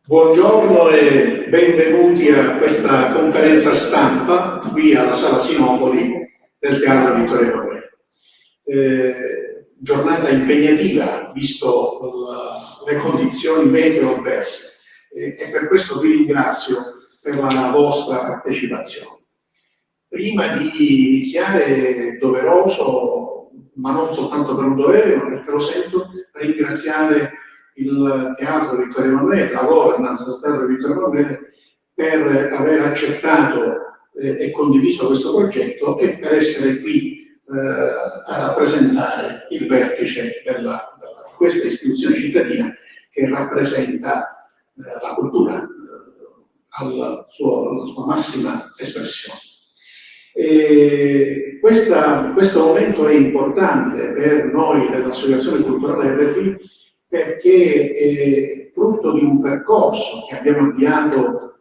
Buongiorno e benvenuti a questa conferenza stampa qui alla Sala Sinopoli del Teatro Vittorio Emanuele. Giornata impegnativa, visto le condizioni meteo avverse, e per questo vi ringrazio per la vostra partecipazione. Prima di iniziare è doveroso, ma non soltanto per un dovere, ma perché lo sento, ringraziare il Teatro Vittorio Emanuele, la governance del Teatro Vittorio Emanuele, per aver accettato e condiviso questo progetto e per essere qui a rappresentare il vertice di questa istituzione cittadina che rappresenta la cultura alla sua massima espressione. Questo momento è importante per noi dell'Associazione Culturale RFI perché è frutto di un percorso che abbiamo avviato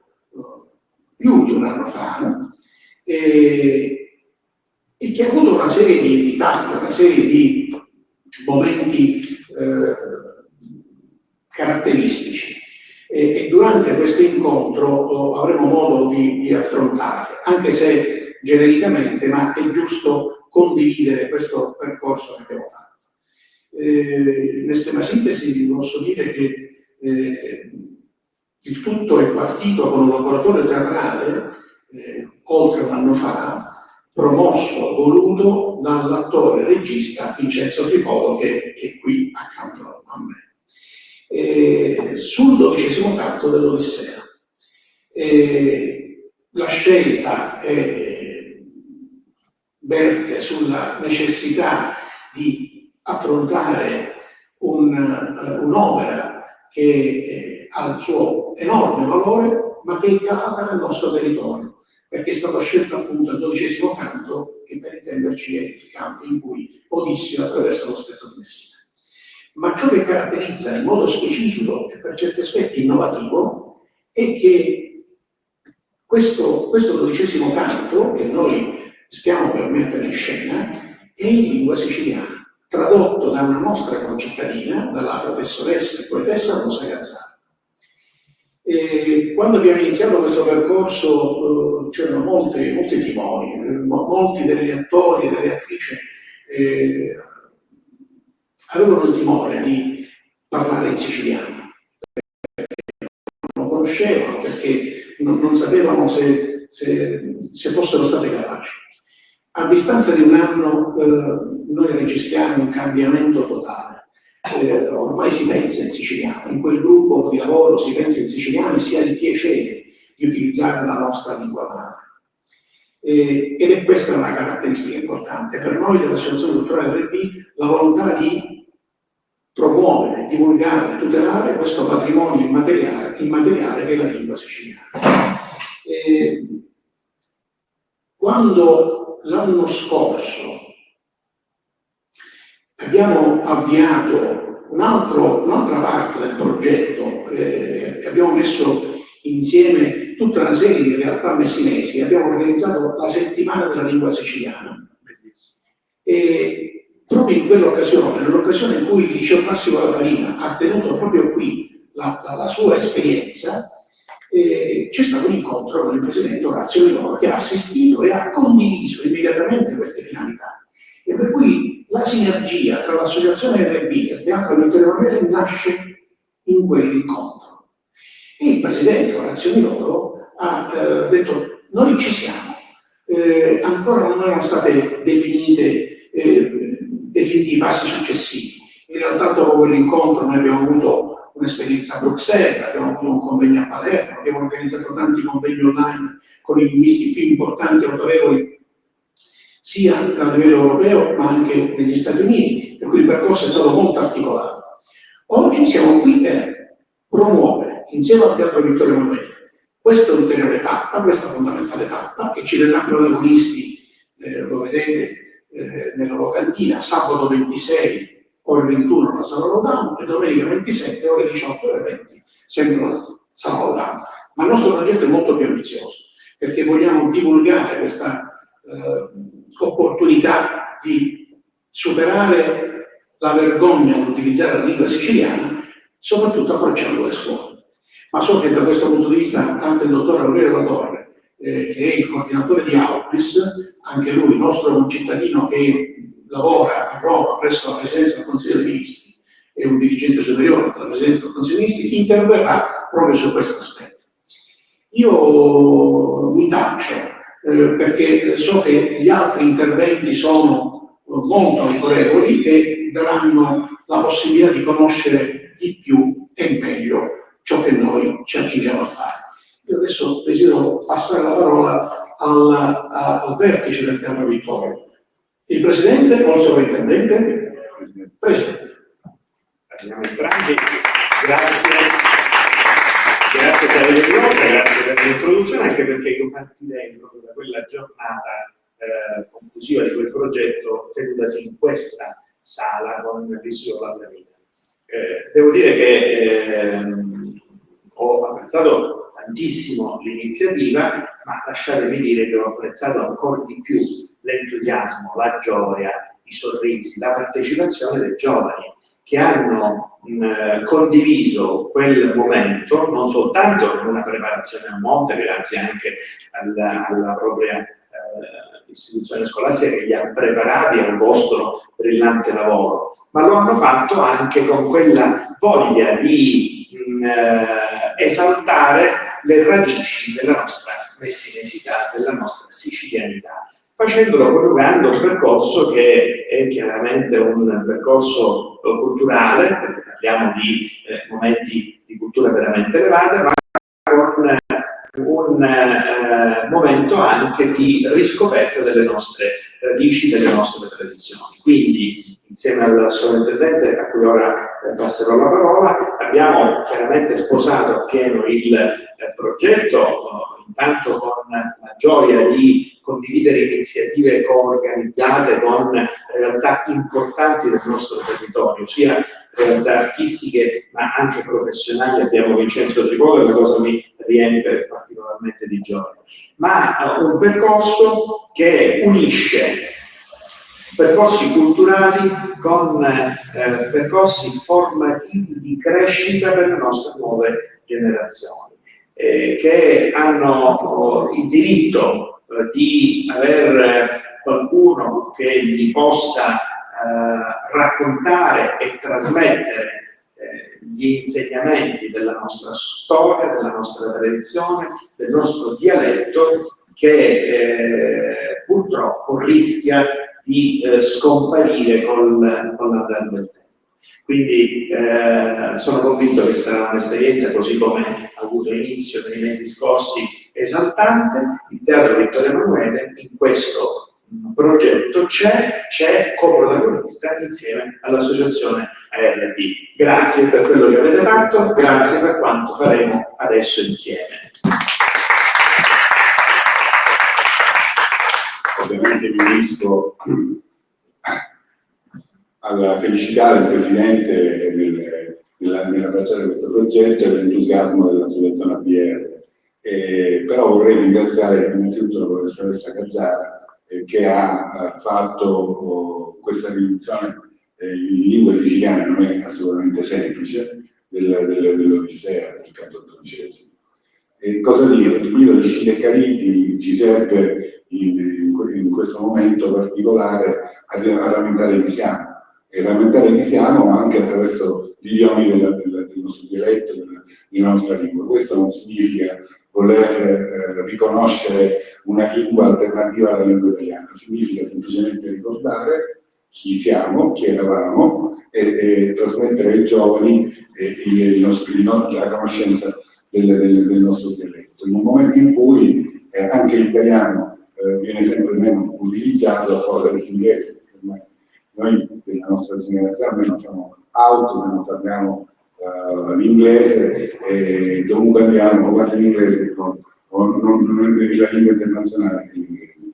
più di un anno fa e che ha avuto una serie di tappi, una serie di momenti caratteristici e durante questo incontro avremo modo di affrontarle, anche se genericamente, ma è giusto condividere questo percorso che abbiamo fatto. In estrema sintesi vi posso dire che il tutto è partito con un laboratorio teatrale oltre un anno fa, promosso, voluto dall'attore e regista Vincenzo Tripolo, che è qui accanto a me, sul 12° canto dell'Odissea. La scelta verte sulla necessità di affrontare un'opera che ha il suo enorme valore, ma che è calata nel nostro territorio, perché è stato scelto appunto il 12° canto, che per intenderci è il canto in cui Odisseo attraversa lo stretto di Messina. Ma ciò che caratterizza in modo specifico e per certi aspetti innovativo è che questo 12° canto, che noi stiamo per mettere in scena, è in lingua siciliana, tradotto da una nostra concittadina, dalla professoressa e poetessa Rosa Gazzara. Quando abbiamo iniziato questo percorso c'erano molti timori, molti degli attori e delle attrici avevano il timore di parlare in siciliano, non lo conoscevano perché non sapevano se fossero state capaci. A distanza di un anno noi registriamo un cambiamento totale. Ormai si pensa in siciliano, in quel gruppo di lavoro si pensa in siciliano e si ha il piacere di utilizzare la nostra lingua madre. Ed è questa una caratteristica importante. Per noi dell'Associazione Culturale RP la volontà di promuovere, divulgare, tutelare questo patrimonio immateriale che è la lingua siciliana. Quando l'anno scorso abbiamo avviato un'altra parte del progetto e abbiamo messo insieme tutta una serie di realtà messinesi, abbiamo organizzato la settimana della lingua siciliana. E proprio in quell'occasione, nell'occasione in cui il Liceo Classico La Farina ha tenuto proprio qui la sua esperienza, c'è stato un incontro con il presidente Orazio Di Loro che ha assistito e ha condiviso immediatamente queste finalità. E per cui la sinergia tra l'associazione RB e il Teatro Vittorio Emanuele nasce in quell'incontro. E il presidente Orazio Di Loro ha detto: noi ci siamo, ancora non erano state definiti i passi successivi. In realtà dopo quell'incontro noi abbiamo avuto un'esperienza a Bruxelles, abbiamo avuto un convegno a Palermo, abbiamo organizzato tanti convegni online con i linguisti più importanti e autorevoli sia a livello europeo ma anche negli Stati Uniti, per cui il percorso è stato molto articolato. Oggi siamo qui per promuovere, insieme al Teatro Vittorio Emanuele, questa ulteriore tappa, questa fondamentale tappa, che ci renderà protagonisti, lo vedete nella locandina, sabato 26, ore 21 alla Sala Laudano e domenica 27, ore 18 e ore 20, sempre alla Sala Laudano. Ma il nostro progetto è molto più ambizioso, perché vogliamo divulgare questa opportunità di superare la vergogna di utilizzare la lingua siciliana, soprattutto approcciando le scuole. Ma so che da questo punto di vista anche il dottor Aurelio La Torre, che è il coordinatore di Auclis, anche lui, nostro concittadino che lavora a Roma presso la Presidenza del Consiglio dei Ministri, è un dirigente superiore della Presidenza del Consiglio dei Ministri, interverrà proprio su questo aspetto. Io mi taccio perché so che gli altri interventi sono molto autorevoli e daranno la possibilità di conoscere di più e meglio ciò che noi ci accingiamo a fare. Io adesso desidero passare la parola al vertice del Teatro Vittorio. Il Presidente o il Sovrintendente? Presidente. Abbiamo entrambi. Grazie per l'introduzione, grazie per l'introduzione, anche perché io partirei proprio da quella giornata conclusiva di quel progetto tenutasi in questa sala con l'Istituto La Famiglia. Devo dire che ho apprezzato tantissimo l'iniziativa, ma lasciatemi dire che ho apprezzato ancora di più l'entusiasmo, la gioia, i sorrisi, la partecipazione dei giovani che hanno condiviso quel momento non soltanto in una preparazione a monte, grazie anche alla propria istituzione scolastica che li ha preparati al vostro brillante lavoro, ma lo hanno fatto anche con quella voglia di esaltare le radici della nostra messinesità, della nostra sicilianità, facendolo coniugando un percorso che è chiaramente un percorso culturale, perché parliamo di momenti di cultura veramente elevata, ma con un momento anche di riscoperta delle nostre radici, delle nostre tradizioni. Quindi, insieme al sovrintendente, a cui ora passerò la parola, abbiamo chiaramente sposato appieno il progetto, intanto con la gioia di condividere iniziative coorganizzate con realtà importanti del nostro territorio, sia realtà artistiche ma anche professionali. Abbiamo Vincenzo Tripolo, la cosa mi riempie particolarmente di gioia, ma un percorso che unisce percorsi culturali con percorsi formativi di crescita per le nostre nuove generazioni, che hanno il diritto di avere qualcuno che gli possa raccontare e trasmettere gli insegnamenti della nostra storia, della nostra tradizione, del nostro dialetto, che purtroppo rischia di scomparire con l'andare del tempo. Quindi sono convinto che sarà un'esperienza, così come ha avuto inizio nei mesi scorsi, esaltante. Il Teatro Vittorio Emanuele in questo progetto c'è coprotagonista insieme all'associazione ARB. Grazie per quello che avete fatto, grazie per quanto faremo adesso insieme. Ovviamente mi unisco alla felicità del Presidente nell'abbracciare questo progetto e l'entusiasmo dell'associazione ABR. Però vorrei ringraziare innanzitutto la professoressa Gazzara che ha fatto questa riduzione in lingua siciliana, non è assolutamente semplice, dell'Odissea del canto XII. Cosa dire? Il libro di Scilla e Cariddi ci serve in questo momento particolare a rammentare chi siamo, e rammentare chi siamo anche attraverso gli idiomi del nostro dialetto, della nostra lingua. Questo non significa voler riconoscere una lingua alternativa alla lingua italiana, significa semplicemente ricordare chi siamo, chi eravamo e trasmettere ai giovani la conoscenza del nostro dialetto. In un momento in cui anche l'italiano viene sempre meno utilizzato a favore dell'inglese. Noi della nostra generazione non siamo auto se non parliamo l'inglese, e dovunque andiamo o parliamo l'inglese o la lingua internazionale è l'inglese.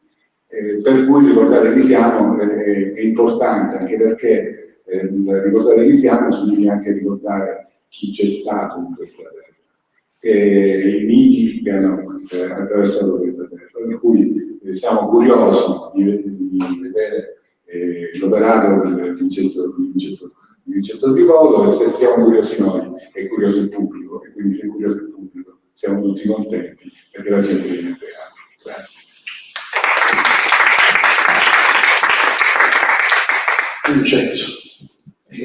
Per cui ricordare chi siamo è importante, anche perché ricordare chi siamo significa anche ricordare chi c'è stato in questa terra, i miti che hanno attraversato questa terra. Per cui siamo curiosi di vedere l'operato di Vincenzo Vincenzo Tripolo, e se siamo curiosi noi è curioso il pubblico, e quindi se è curioso il pubblico siamo tutti contenti perché la gente viene in teatro. Grazie. Vincenzo,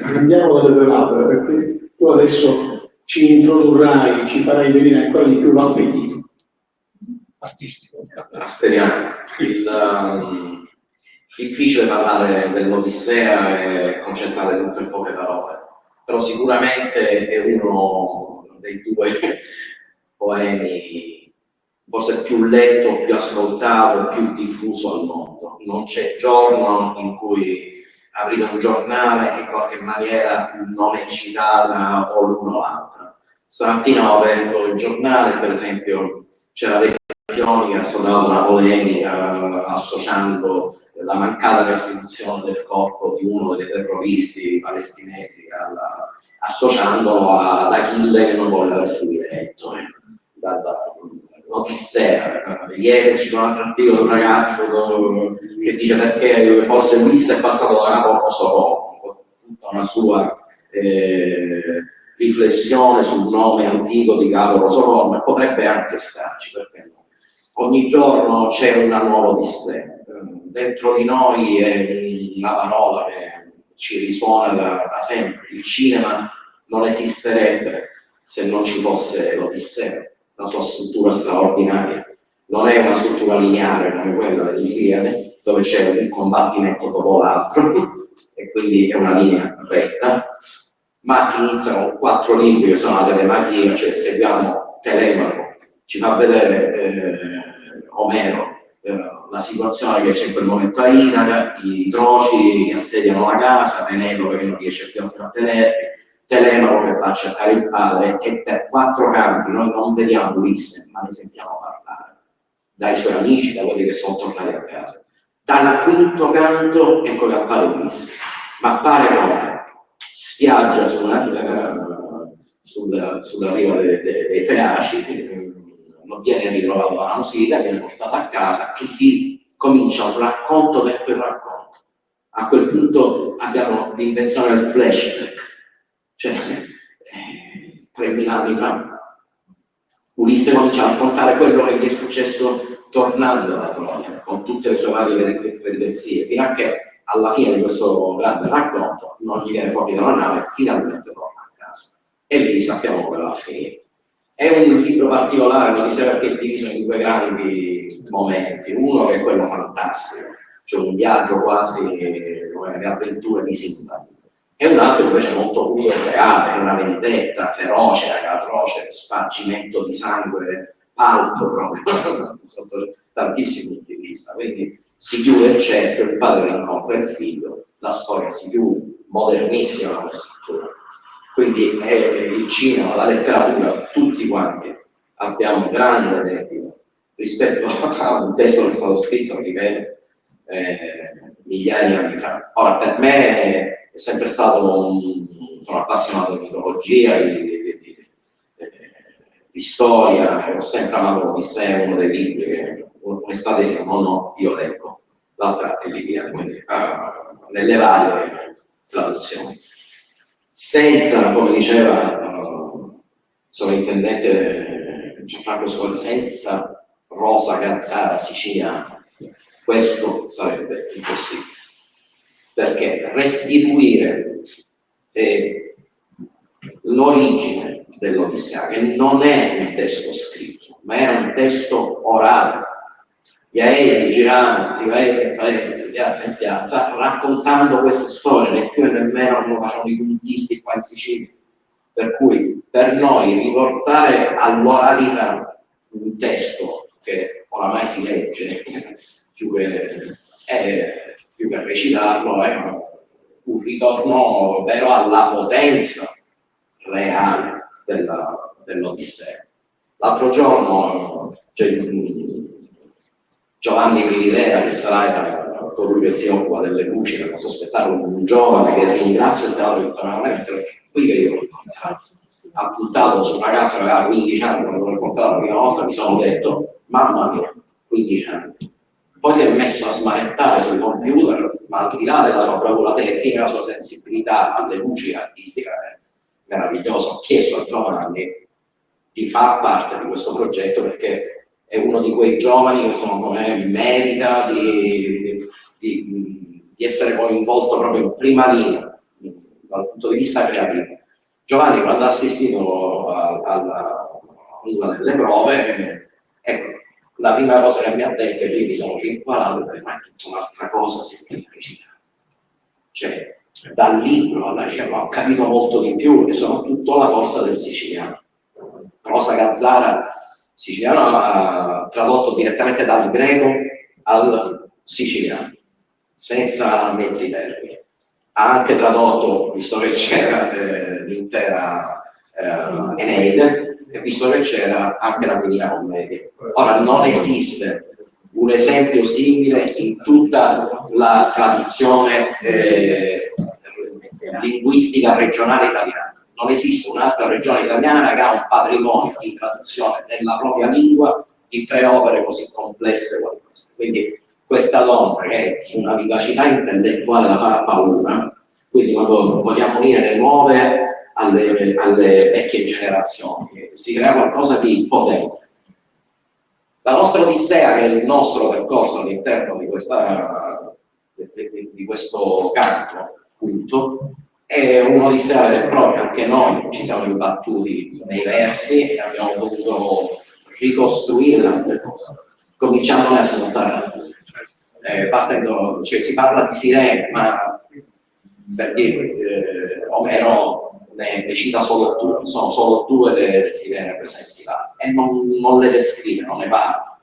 andiamo dalle tue labbra, perché tu adesso ci introdurrai, ci farai venire ancora di più l'appetito artistico. Speriamo. Difficile parlare dell'Odissea e concentrare tutto in poche parole, però sicuramente è uno dei due poemi forse più letto, più ascoltato, più diffuso al mondo. Non c'è giorno in cui aprite un giornale e in qualche maniera non è citata o l'uno o l'altra. Stamattina ho aperto il giornale, per esempio c'era che ha sollevato una polemica associando la mancata restituzione del corpo di uno dei terroristi palestinesi associandolo ad Achille che non voleva restituire Ettore dall'Odissea. Ieri è uscito un altro articolo di un ragazzo che dice perché forse Ulisse è passato da capo a Kosovo, tutta una sua riflessione sul nome antico di Capo Kosovo, ma potrebbe anche starci, perché no? Ogni giorno c'è una nuova Odissea. Dentro di noi è una parola che ci risuona da sempre. Il cinema non esisterebbe se non ci fosse l'Odissea, la sua struttura straordinaria. Non è una struttura lineare come quella dell'Iliade, dove c'è un combattimento dopo l'altro, e quindi è una linea retta, ma inizia con 4 libri che sono la telemachia, cioè seguiamo Telemaco, ci fa vedere Omero, la situazione che c'è in quel momento a Itaca, i troci che assediano la casa, Penelope che non riesce più a trattenerli, Telemaco che va a cercare il padre, e per 4 canti noi non vediamo Ulisse, ma ne sentiamo parlare dai suoi amici, da quelli che sono tornati a casa. Dal quinto canto ecco che appare Ulisse, ma appare come? Spiaggia sulla riva dei Feaci, non viene ritrovato da una musita, viene portato a casa e lì comincia un racconto per quel racconto. A quel punto abbiamo l'invenzione del flashback, cioè 3.000 anni fa Ulisse comincia a raccontare quello che gli è successo tornando dalla Troia, con tutte le sue varie peripezie, fino a che alla fine di questo grande racconto non gli viene fuori dalla nave e finalmente torna a casa. E lì sappiamo come va a finire. È un libro particolare, mi dice, perché è diviso in 2 grandi momenti. Uno che è quello fantastico, cioè un viaggio quasi come le avventure di Sinbad. E un altro invece molto puro e reale, una vendetta feroce, atroce, spargimento di sangue, palpo proprio, sotto tantissimi punti di vista. Quindi si chiude il cerchio, il padre incontra il figlio, la storia si chiude, modernissima la struttura. Quindi è il cinema, la letteratura, tutti quanti abbiamo un grande debito rispetto a un testo che è stato scritto, ripeto, migliaia di anni fa. Ora, per me è sempre stato sono appassionato di mitologia, di storia, ho sempre amato l'Odissea, uno dei libri che un'estate si no, io leggo, l'altra è l'Iliade, quindi nelle varie traduzioni. Senza, come diceva sovrintendente Gianfranco Scolli, senza Rosa Gazzara siciliana, questo sarebbe impossibile. Perché restituire l'origine dell'Odissea, che non è un testo scritto, ma era un testo orale, gli aerei giravano di paese in paese, di piazza in piazza, raccontando queste storie, né più né meno come facevano i puntisti qua in Sicilia. Per cui per noi riportare all'oralità un testo che oramai si legge più che recitarlo, è un ritorno vero alla potenza reale dell'Odissea. L'altro giorno Giovanni Rivera, che sarà colui che si occupa delle luci nello spettacolo, un giovane che ringrazio il teatro internazionale, qui che io l'ho incontrato, ha puntato su un ragazzo che aveva 15 anni, quando l'ho incontrato la prima volta mi sono detto, mamma mia, 15 anni, poi si è messo a smanettare sul computer, ma al di là della sua bravura tecnica, la sua sensibilità alle luci artistiche è meravigliosa. Ho chiesto a Giovanni di far parte di questo progetto perché è uno di quei giovani che secondo me merita di essere coinvolto proprio in prima linea dal punto di vista creativo. Giovanni, quando ha assistito a una delle prove, ecco, la prima cosa che mi ha detto, e lì mi sono rinquadrato, ma è tutta un'altra cosa sentire recitare. Cioè, dal libro alla ricerca ho capito molto di più e soprattutto la forza del siciliano. Rosa Gazzara, siciliano, ha tradotto direttamente dal greco al siciliano, senza mezzi termini. Ha anche tradotto, visto che c'era l'intera Eneide, e visto che c'era anche la Divina Commedia. Ora, non esiste un esempio simile in tutta la tradizione linguistica regionale italiana. Non esiste un'altra regione italiana che ha un patrimonio di traduzione nella propria lingua di 3 opere così complesse come queste. Quindi questa donna che è una vivacità intellettuale da far paura, quindi quando vogliamo unire le nuove alle vecchie generazioni, si crea qualcosa di potente. La nostra Odissea, che è il nostro percorso all'interno di questo canto, appunto, è un'Odissea vera e propria. Anche noi ci siamo imbattuti nei versi e abbiamo dovuto ricostruire tante cose, cominciandone a smontare. Cioè, si parla di sirene, ma per dire, Omero ne cita solo 2, sono solo 2 le sirene presenti là, e non le descrive, non ne parla.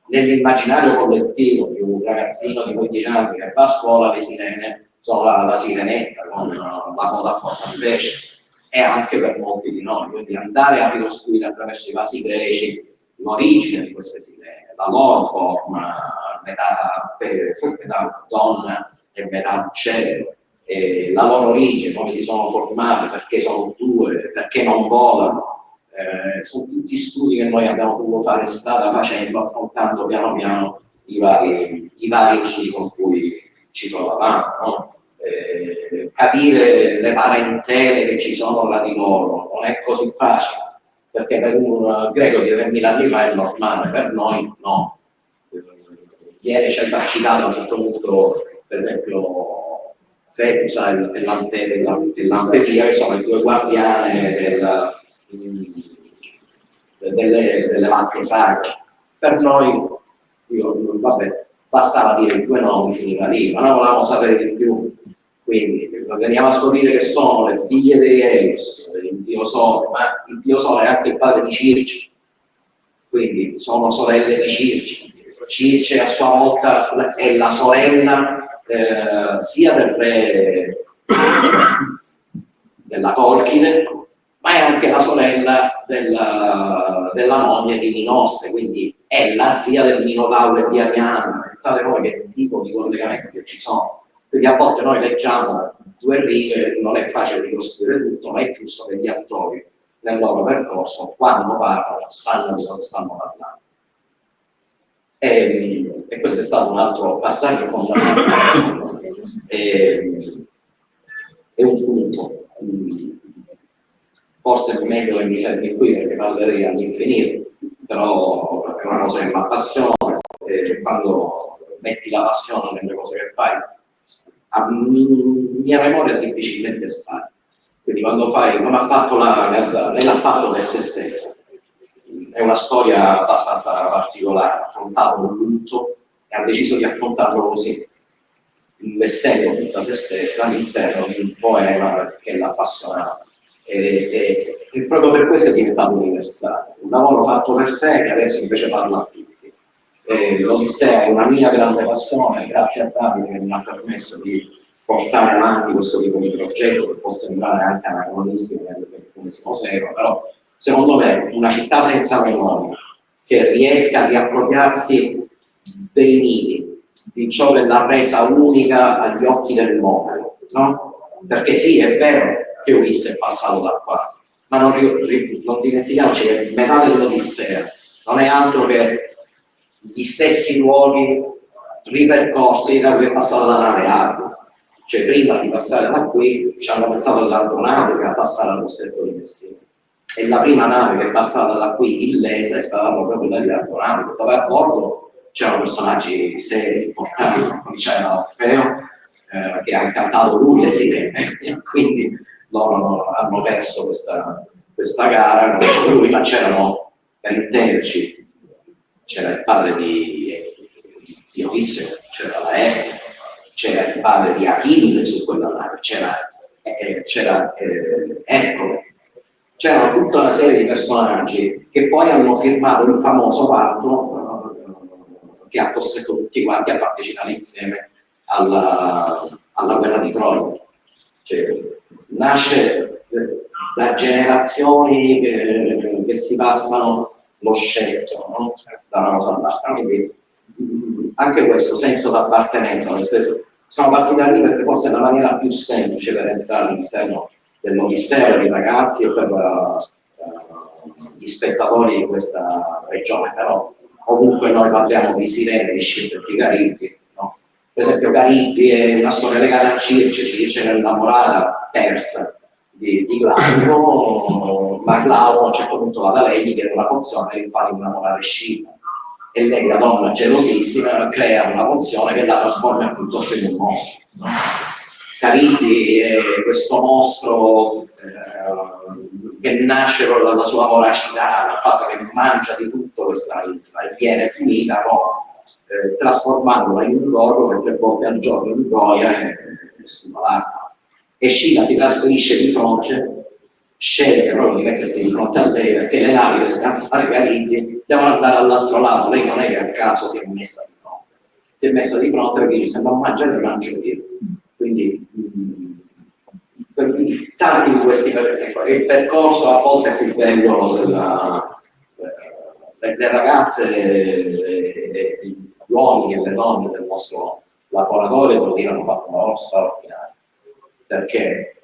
Nell'immaginario collettivo di un ragazzino di 15 anni che va a scuola, le sirene sono la sirenetta con la coda a forma di pesce, e anche per molti di noi. Quindi andare a ricostruire attraverso i vasi greci l'origine di queste sirene, la loro forma, metà donna e metà uccello, la loro origine, come si sono formate, perché sono 2, perché non volano. Sono tutti studi che noi abbiamo dovuto fare strada facendo, affrontando piano piano i vari nidi con cui ci trovavamo, no? Capire le parentele che ci sono tra di loro non è così facile, perché per un greco di 3.000 anni fa è normale, per noi no. Ieri ci ha citato a un certo punto, per esempio, Fetusa e Lampedia, che sono le 2 guardiane delle vacche sacre. Per noi, vabbè, bastava dire i 2 nomi, finiva lì, ma noi volevamo sapere di più. Quindi veniamo a scoprire che sono le figlie di Eos, il dio Sole, ma il dio Sole è anche il padre di Circe, quindi sono sorelle di Circe. Circe a sua volta è la sorella sia del re della Colchide, ma è anche la sorella della moglie di Minosse, quindi è la zia del Minotauro e di Arianna. Pensate voi che tipo di collegamenti che ci sono. Quindi a volte noi leggiamo 2 righe, non è facile ricostruire tutto, ma è giusto che gli attori nel loro percorso, quando parlano, sanno di cosa stanno parlando. E questo è stato un altro passaggio fondamentale. È un punto. Forse è meglio che mi fermi qui perché parlerei all'infinito, però è una cosa che mi appassiona, e quando metti la passione nelle cose che fai, a mia memoria difficilmente spari. Quindi quando fai, come ha fatto la Gazzara, lei l'ha fatto per se stessa. È una storia abbastanza particolare, ha affrontato un lutto e ha deciso di affrontarlo così, investendo tutta se stessa all'interno di un poema che l'appassiona. E proprio per questo è diventato universale, un lavoro fatto per sé che adesso invece parla a tutti. L'Odissea è una mia grande passione, grazie a Davide che mi ha permesso di portare avanti questo tipo di progetto, che può sembrare anche anacronistico nel XXI secolo, però secondo me una città senza memoria che riesca a riappropriarsi dei nidi, di ciò che l'ha resa unica agli occhi del mondo, no? Perché sì, è vero che Ulisse è passato da qua, ma non dimentichiamoci che metà dell'Odissea non è altro che gli stessi luoghi ripercorsi da cui è passata la nave Argo. Cioè prima di passare da qui ci hanno pensato all'Argo Nautico a passare allo Stretto di Messina. E la prima nave che è passata da qui illesa è stata proprio quella di Argo Nautico, dove a bordo c'erano personaggi seri, importanti, c'era Orfeo, che ha incantato lui le sirene, quindi loro hanno perso questa gara con lui, ma c'erano, per intenderci, c'era il padre di Odisseo, c'era Laerte, c'era il padre di Achille su quella nave, c'era Ercole, c'erano tutta una serie di personaggi che poi hanno firmato il famoso patto che ha costretto tutti quanti a partecipare insieme alla guerra di Troia. Cioè, nasce da generazioni che si passano lo scettro, no? Da una cosa all'altra. Quindi anche questo senso d'appartenenza, siamo partiti da lì perché forse è la maniera più semplice per entrare all'interno dell'Odisseo dei ragazzi e per gli spettatori di questa regione, però ovunque noi parliamo di sirene, di scelte di Caribbi, no? Per esempio Caribbi è una storia legata a Circe è innamorata persa di Glauco, ma Glauco a un certo punto va da lei, gli chiede una pozione e fa innamorare Scilla. E lei, la donna gelosissima, crea una pozione che la trasforma piuttosto in un mostro. No? Caribbi è questo mostro che nasce proprio dalla sua voracità, dal fatto che mangia di tutto questa linfa e viene finita trasformandola in un gorgo che 3 volte al giorno ingoia e sputa l'acqua. E Scilla si trasferisce di fronte, sceglie proprio di mettersi di fronte a lei perché le navi per scansare Caribbi devono andare all'altro lato. Lei non è che a caso si è messa di fronte, si è messa di fronte perché dice: se non mangiare mangio io. Quindi per tanti di questi il percorso a volte è più bello delle ragazze, gli uomini e le donne del nostro laboratorio devo dire hanno fatto un lavoro straordinario, perché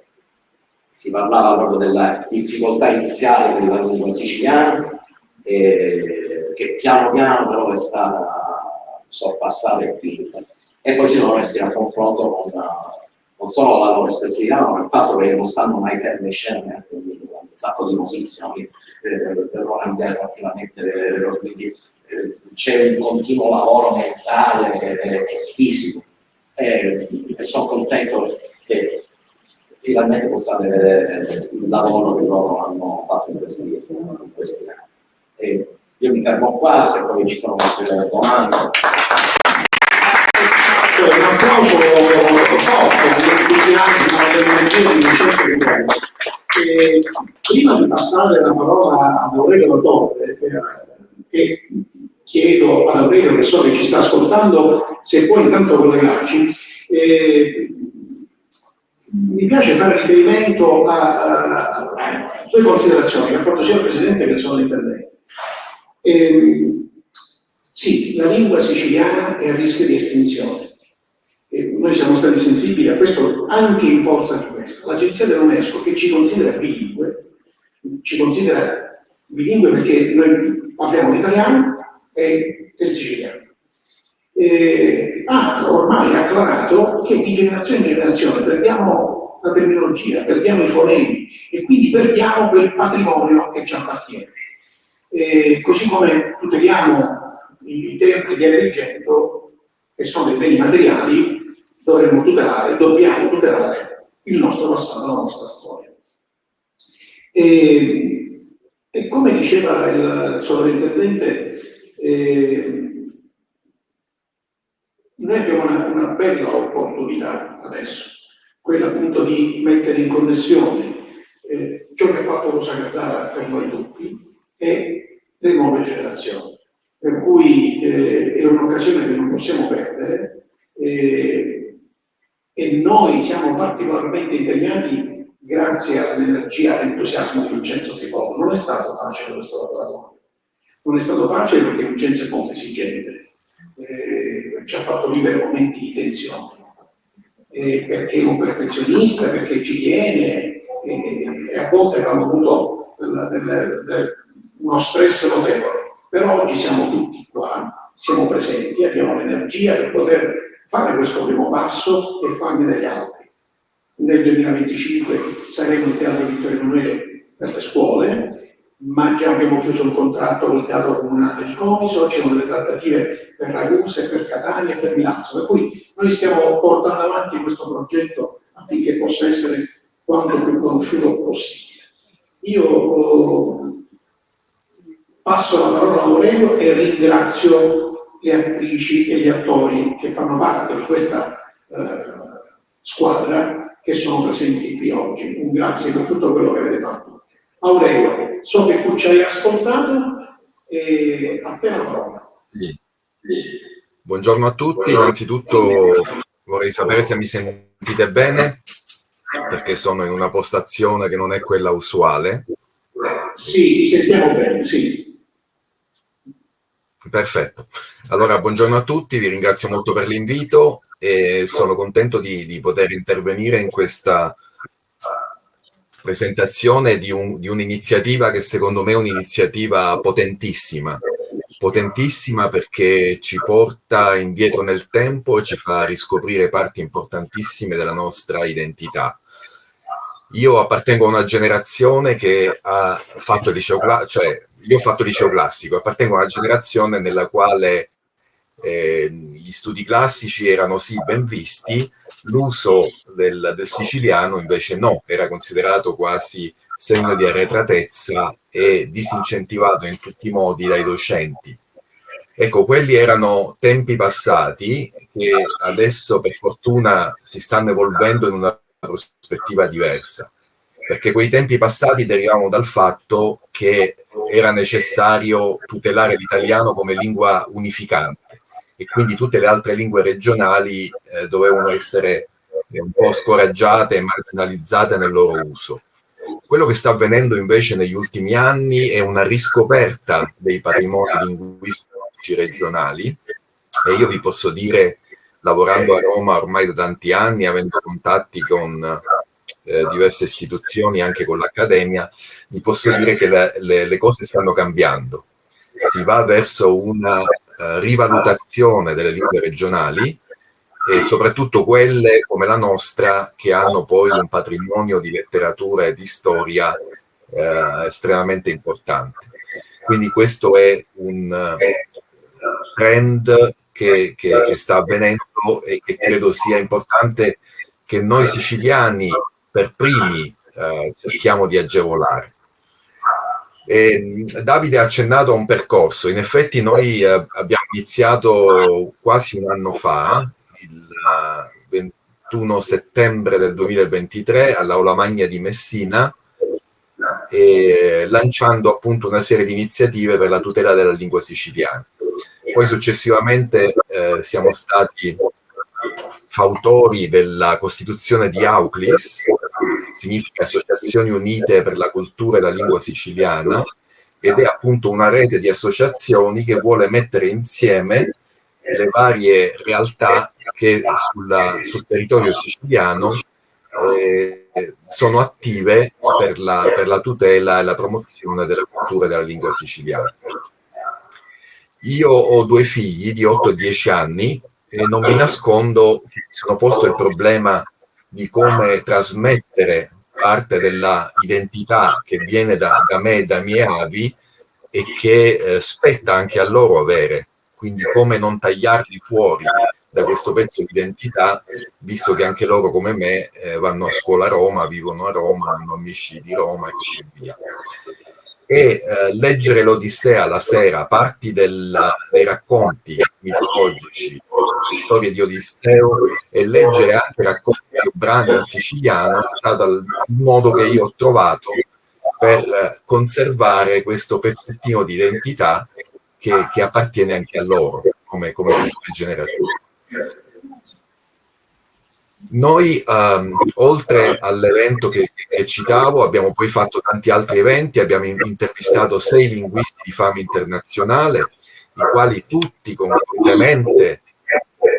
si parlava proprio della difficoltà iniziale della lingua siciliana che piano piano però è stata sorpassata e vinta, e poi ci siamo messi a confronto con non solo la loro espressività, ma il fatto che non stanno mai fermi scene, quindi un sacco di posizioni per non cambiare attivamente quindi c'è un continuo lavoro mentale e fisico, e sono contento che finalmente possa vedere il lavoro che loro hanno fatto in questi anni. E io mi fermo qua, se poi ci sono altre domande. Un applauso forte dell'entusiasmo e dell'energia di Vincenzo Rivello. Prima di passare la parola ad Aurelio Torre, e chiedo ad Aurelio, che so che ci sta ascoltando, se può intanto collegarci, mi piace fare riferimento a 2 considerazioni che ha fatto sia il Presidente che il Sovrintendente. Sì, la lingua siciliana è a rischio di estinzione. Noi siamo stati sensibili a questo anche in forza di questo. L'Agenzia dell'UNESCO, che ci considera bilingue perché noi parliamo l'italiano e il siciliano, ha ormai acclarato che di generazione in generazione perdiamo la terminologia, perdiamo i fonemi e quindi perdiamo quel patrimonio che ci appartiene. Così come tuteliamo i templi di Agrigento, che sono dei beni materiali, dobbiamo tutelare il nostro passato, la nostra storia. E come diceva il Sovrintendente, noi abbiamo una bella opportunità adesso, quella appunto di mettere in connessione ciò che ha fatto Rosa Gazzara per noi tutti e le nuove generazioni. Per cui è un'occasione che non possiamo perdere e noi siamo particolarmente impegnati grazie all'energia e all'entusiasmo di Vincenzo Tripolo. Non è stato facile questo laboratorio, non è stato facile perché Vincenzo è molto esigente, ci ha fatto vivere momenti di tensione, perché è un perfezionista, perché ci tiene e a volte abbiamo avuto uno stress notevole. Però oggi siamo tutti qua siamo presenti, abbiamo l'energia per poter fare questo primo passo e farne degli altri. Nel 2025 saremo in Teatro Vittorio Emanuele per le scuole, ma già abbiamo chiuso un contratto con il Teatro Comunale di Comiso, ci sono delle trattative per Ragusa, per Catania e per Milano, per cui noi stiamo portando avanti questo progetto affinché possa essere quanto più conosciuto possibile. Io passo la parola a Aurelio e ringrazio le attrici e gli attori che fanno parte di questa squadra che sono presenti qui oggi. Un grazie per tutto quello che avete fatto. Aurelio, so che tu ci hai ascoltato e a te la parola. Sì. Buongiorno a tutti, innanzitutto vorrei sapere se mi sentite bene, perché sono in una postazione che non è quella usuale. Sì, ti sentiamo bene, sì. Perfetto. Allora, buongiorno a tutti, vi ringrazio molto per l'invito e sono contento di poter intervenire in questa presentazione di un'iniziativa che secondo me è un'iniziativa potentissima perché ci porta indietro nel tempo e ci fa riscoprire parti importantissime della nostra identità. Io appartengo a una generazione che ha fatto il liceo io ho fatto il liceo classico, appartengo a una generazione nella quale gli studi classici erano sì ben visti, l'uso del siciliano invece no, era considerato quasi segno di arretratezza e disincentivato in tutti i modi dai docenti. Ecco, quelli erano tempi passati che adesso per fortuna si stanno evolvendo in una prospettiva diversa, perché quei tempi passati derivavano dal fatto che era necessario tutelare l'italiano come lingua unificante e quindi tutte le altre lingue regionali dovevano essere un po' scoraggiate e marginalizzate nel loro uso. Quello che sta avvenendo invece negli ultimi anni è una riscoperta dei patrimoni linguistici regionali e io vi posso dire, lavorando a Roma ormai da tanti anni, avendo contatti con diverse istituzioni, anche con l'Accademia, vi posso dire che le cose stanno cambiando. Si va verso una rivalutazione delle lingue regionali e soprattutto quelle come la nostra che hanno poi un patrimonio di letteratura e di storia estremamente importante. Quindi questo è un trend che sta avvenendo e che credo sia importante che noi siciliani per primi cerchiamo di agevolare. Davide ha accennato a un percorso. In effetti noi abbiamo iniziato quasi un anno fa, il 21 settembre del 2023 all'Aula Magna di Messina, lanciando appunto una serie di iniziative per la tutela della lingua siciliana. Poi successivamente siamo stati fautori della costituzione di AUCLIS, significa Associazioni Unite per la Cultura e la Lingua Siciliana, ed è appunto una rete di associazioni che vuole mettere insieme le varie realtà che sul territorio siciliano sono attive per la tutela e la promozione della cultura e della lingua siciliana. Io ho 2 figli di 8 e 10 anni e non vi nascondo che mi sono posto il problema di come trasmettere parte della identità che viene da me e dai miei avi e che spetta anche a loro avere, quindi come non tagliarli fuori da questo pezzo di identità, visto che anche loro come me vanno a scuola a Roma, vivono a Roma, hanno amici di Roma e così via. E leggere l'Odissea la sera, parti dei racconti mitologici, storie di Odisseo, e leggere anche racconti o brani in siciliano è stato il modo che io ho trovato per conservare questo pezzettino di identità che appartiene anche a loro come future generazioni. Noi, oltre all'evento che citavo, abbiamo poi fatto tanti altri eventi, abbiamo intervistato 6 linguisti di fama internazionale, i quali tutti concordemente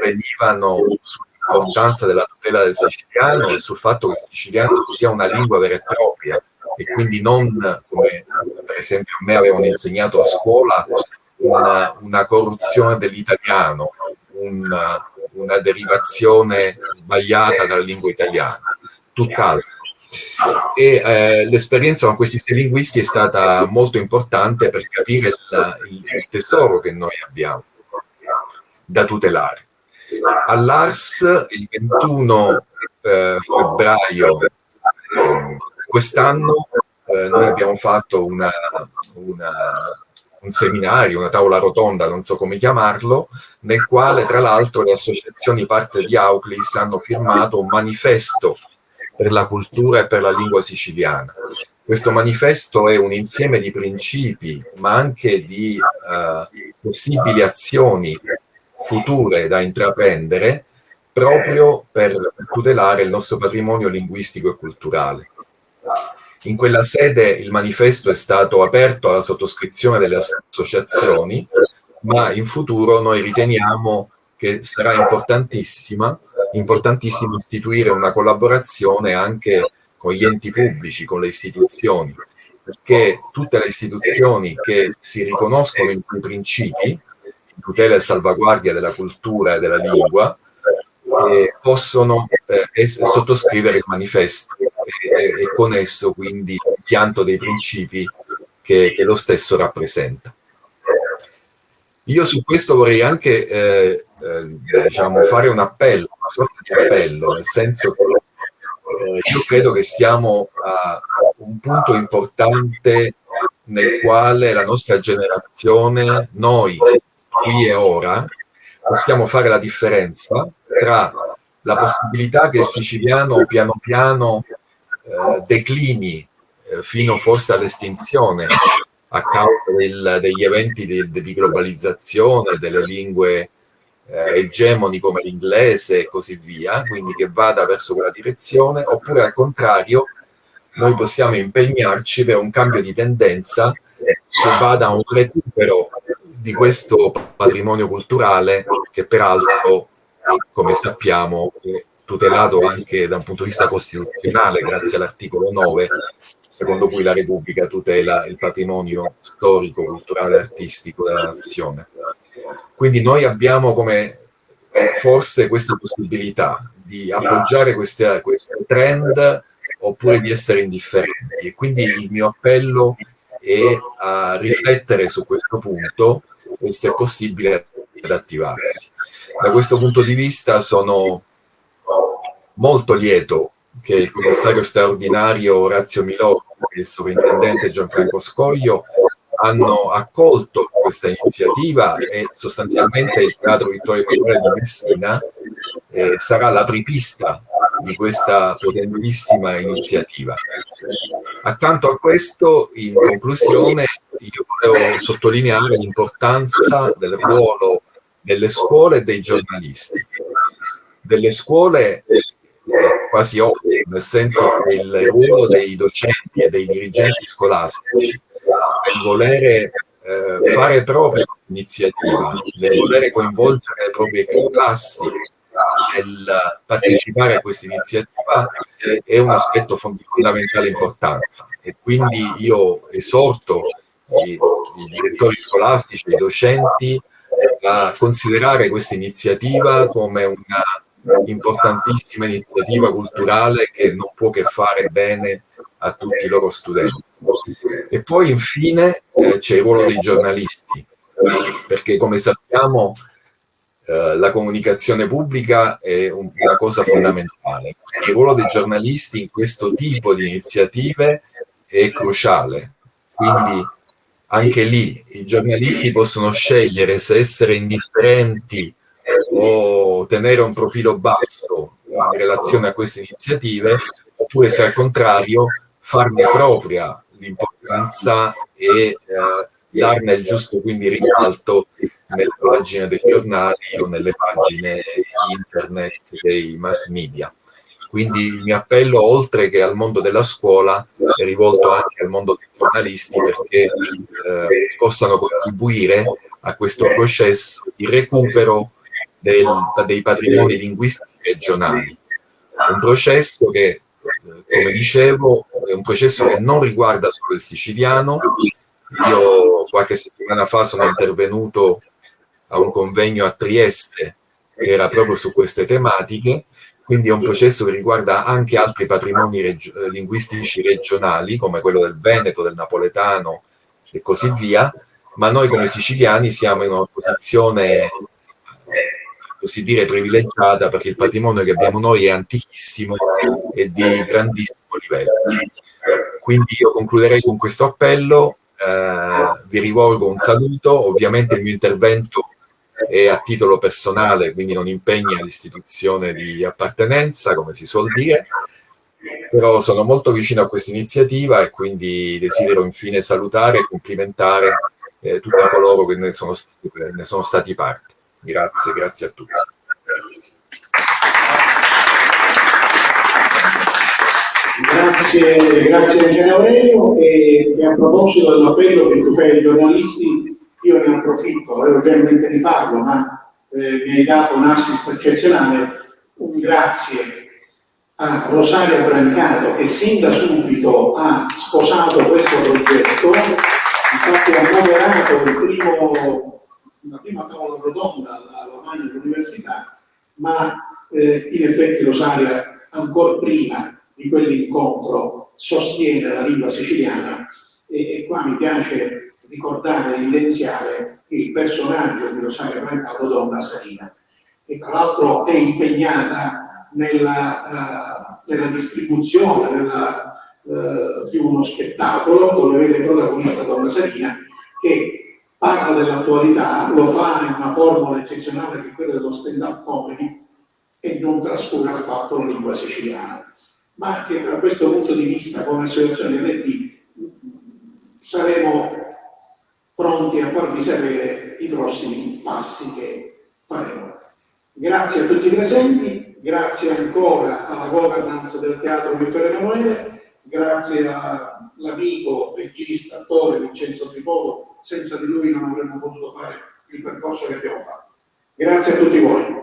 venivano sull'importanza della tutela del siciliano e sul fatto che il siciliano sia una lingua vera e propria e quindi non, come per esempio a me avevano insegnato a scuola, una corruzione dell'italiano, una derivazione sbagliata dalla lingua italiana, tutt'altro. E l'esperienza con questi 6 linguisti è stata molto importante per capire il tesoro che noi abbiamo da tutelare. All'Ars il 21 febbraio quest'anno noi abbiamo fatto un seminario, una tavola rotonda, non so come chiamarlo, nel quale tra l'altro le associazioni parte di Auclis hanno firmato un manifesto per la cultura e per la lingua siciliana. Questo manifesto è un insieme di principi, ma anche di possibili azioni future da intraprendere proprio per tutelare il nostro patrimonio linguistico e culturale. In quella sede il manifesto è stato aperto alla sottoscrizione delle associazioni, ma in futuro noi riteniamo che sarà importantissimo istituire una collaborazione anche con gli enti pubblici, con le istituzioni, perché tutte le istituzioni che si riconoscono in quei principi, tutela e salvaguardia della cultura e della lingua, possono sottoscrivere il manifesto e con esso quindi il pianto dei principi che lo stesso rappresenta. Io su questo vorrei anche fare un appello, una sorta di appello, nel senso che io credo che siamo a un punto importante nel quale la nostra generazione, noi qui e ora, possiamo fare la differenza tra la possibilità che il siciliano piano piano declini fino forse all'estinzione a causa degli eventi di globalizzazione, delle lingue egemoni come l'inglese e così via, quindi che vada verso quella direzione, oppure al contrario noi possiamo impegnarci per un cambio di tendenza che vada a un recupero di questo patrimonio culturale che peraltro, come sappiamo, è tutelato anche da un punto di vista costituzionale grazie all'articolo 9, secondo cui la Repubblica tutela il patrimonio storico, culturale e artistico della nazione. Quindi noi abbiamo come forse questa possibilità di appoggiare queste trend oppure di essere indifferenti. E quindi il mio appello è a riflettere su questo punto e, se possibile, ad attivarsi. Da questo punto di vista sono molto lieto che il commissario straordinario Orazio Milò e il sovrintendente Gianfranco Scoglio hanno accolto questa iniziativa e sostanzialmente il Teatro Vittorio Emanuele di Messina sarà l'apripista di questa potentissima iniziativa. Accanto a questo, in conclusione, io volevo sottolineare l'importanza del ruolo delle scuole e dei giornalisti. Delle scuole quasi ovvio, nel senso che il ruolo dei docenti e dei dirigenti scolastici nel volere fare propria l'iniziativa, nel volere coinvolgere le proprie classi nel partecipare a questa iniziativa è un aspetto di fondamentale importanza, e quindi io esorto i direttori scolastici, i docenti a considerare questa iniziativa come una importantissima iniziativa culturale che non può che fare bene a tutti i loro studenti. E poi infine c'è il ruolo dei giornalisti, perché come sappiamo la comunicazione pubblica è una cosa fondamentale. Il ruolo dei giornalisti in questo tipo di iniziative è cruciale, quindi anche lì i giornalisti possono scegliere se essere indifferenti o tenere un profilo basso in relazione a queste iniziative, oppure se al contrario farne propria l'importanza e darne il giusto quindi risalto nelle pagine dei giornali o nelle pagine internet dei mass media. Quindi il mio appello, oltre che al mondo della scuola, è rivolto anche al mondo dei giornalisti, perché possano contribuire a questo processo di recupero dei patrimoni linguistici regionali. Un processo che, come dicevo, è un processo che non riguarda solo il siciliano, Io qualche settimana fa sono intervenuto a un convegno a Trieste che era proprio su queste tematiche, quindi è un processo che riguarda anche altri patrimoni linguistici regionali, come quello del Veneto, del napoletano e così via, ma noi come siciliani siamo in una posizione, così dire, privilegiata, perché il patrimonio che abbiamo noi è antichissimo e di grandissimo livello. Quindi io concluderei con questo appello, vi rivolgo un saluto, ovviamente il mio intervento è a titolo personale, quindi non impegna l'istituzione di appartenenza, come si suol dire, però sono molto vicino a questa iniziativa e quindi desidero infine salutare e complimentare tutti coloro che ne sono stati parte. Grazie, grazie a tutti. Grazie Michele Aurelio, e a proposito dell'appello che tu fai ai giornalisti, io ne approfitto, avevo già in mente di farlo, ma mi hai dato un assist eccezionale. Un grazie a Rosaria Brancato che sin da subito ha sposato questo progetto, infatti ha moderato la prima tavola rotonda alla mano dell'università, ma in effetti Rosaria ancora prima di quell'incontro sostiene la lingua siciliana, e qua mi piace ricordare e evidenziare il personaggio di Rosaria Brancato, donna Sarina, che tra l'altro è impegnata nella distribuzione di uno spettacolo dove vede protagonista donna Sarina, che parla dell'attualità, lo fa in una formula eccezionale che è quella dello stand-up comedy e non trascura affatto la lingua siciliana. Ma anche da questo punto di vista, come associazione LD, saremo pronti a farvi sapere i prossimi passi che faremo. Grazie a tutti i presenti, grazie ancora alla governance del Teatro Vittorio Emanuele, grazie all'amico regista, attore Vincenzo Tripolo, senza di lui non avremmo potuto fare il percorso che abbiamo fatto. Grazie a tutti voi.